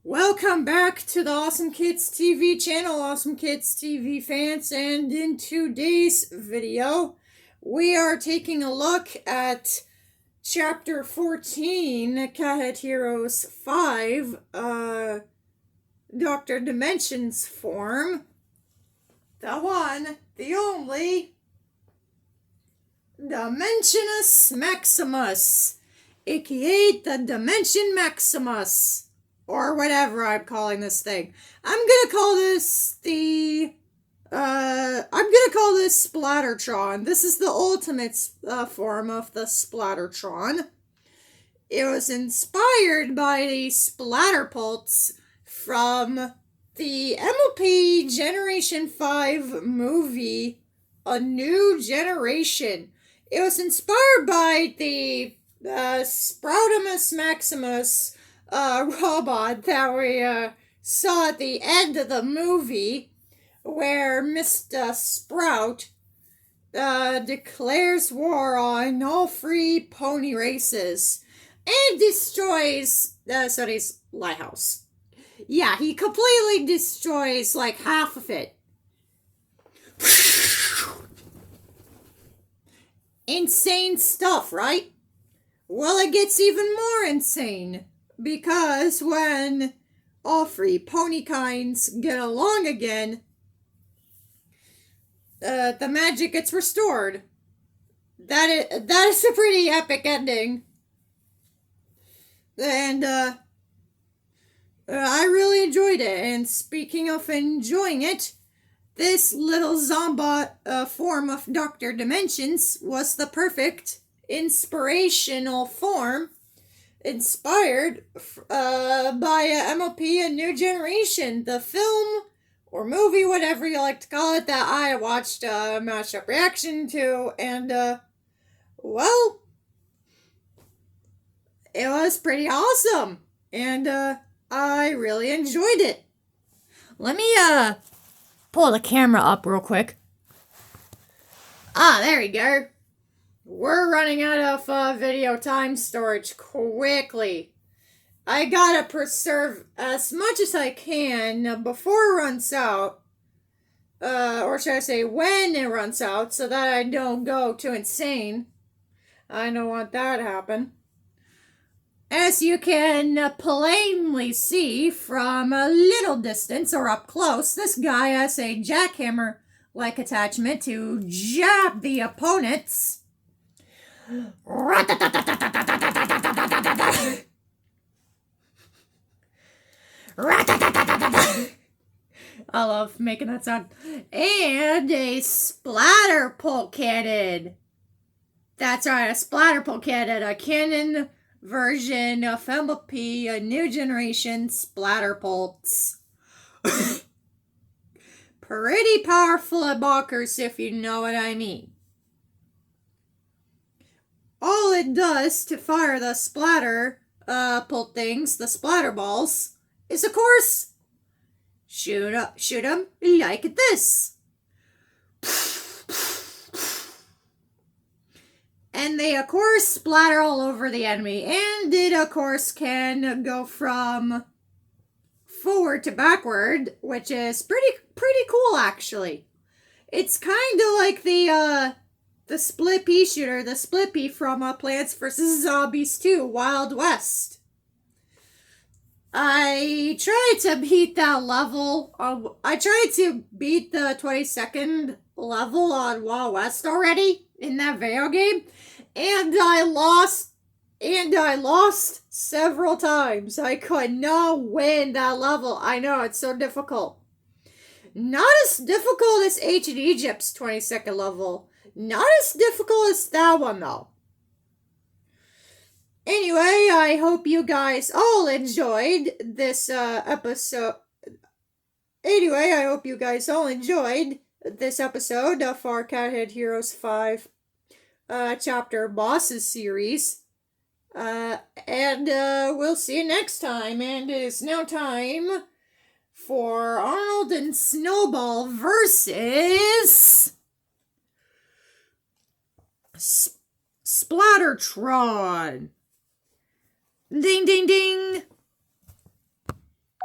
Welcome back to the Awesome Kids TV channel, Awesome Kids TV fans, and in today's video, we are taking a look at Chapter 14, Cathead Heroes 5, Dr. Dimension's form, the one, the only, Dimensionus Maximus, aka the Dimension Maximus. Or whatever I'm calling this thing. I'm gonna call this Splattertron. This is the ultimate form of the Splattertron. It was inspired by the splatter pults from the MLP Generation 5 movie, A New Generation. It was inspired by the Sproutimus Maximus robot that we saw at the end of the movie, where Mr. Sprout declares war on all free pony races and destroys Sony's lighthouse. Yeah, he completely destroys like half of it. Insane stuff, right? Well, it gets even more insane. Because when all three pony kinds get along again, the magic gets restored. That is a pretty epic ending. And I really enjoyed it. And speaking of enjoying it, this little zombot form of Dr. Dimensions was the perfect inspirational form. Inspired by MLP A New Generation, the film or movie, whatever you like to call it, that I watched a mashup reaction to, and well, it was pretty awesome, and I really enjoyed it. Let me pull the camera up real quick. Ah, there we go. We're running out of video time storage quickly. I gotta preserve as much as I can before it runs out. Or should I say when it runs out, so that I don't go too insane. I don't want that to happen. As you can plainly see from a little distance or up close, this guy has a jackhammer-like attachment to jab the opponents. I love making that sound. And a splatter pult cannon. That's right, a splatter pult cannon. A cannon version of MLP, A New Generation splatter pults. Pretty powerful and bonkers, if you know what I mean. All it does to fire the splatter pult things, the splatter balls, is of course shoot them like this. And they of course splatter all over the enemy, and it of course can go from forward to backward, which is pretty cool actually. It's kind of like the split pea shooter, the split pea from Plants vs. Zombies 2, Wild West. I tried to beat that level. I tried to beat the 22nd level on Wild West already in that video game, and I lost several times. I could not win that level. I know, it's so difficult. Not as difficult as Ancient Egypt's 22nd level. Not as difficult as that one, though. Anyway, I hope you guys all enjoyed this episode. Anyway, I hope you guys all enjoyed this episode of our Cathead Heroes 5 chapter bosses series. And we'll see you next time. And it is now time for Arnold and Snowball versus Splattertron. Ding, ding, ding.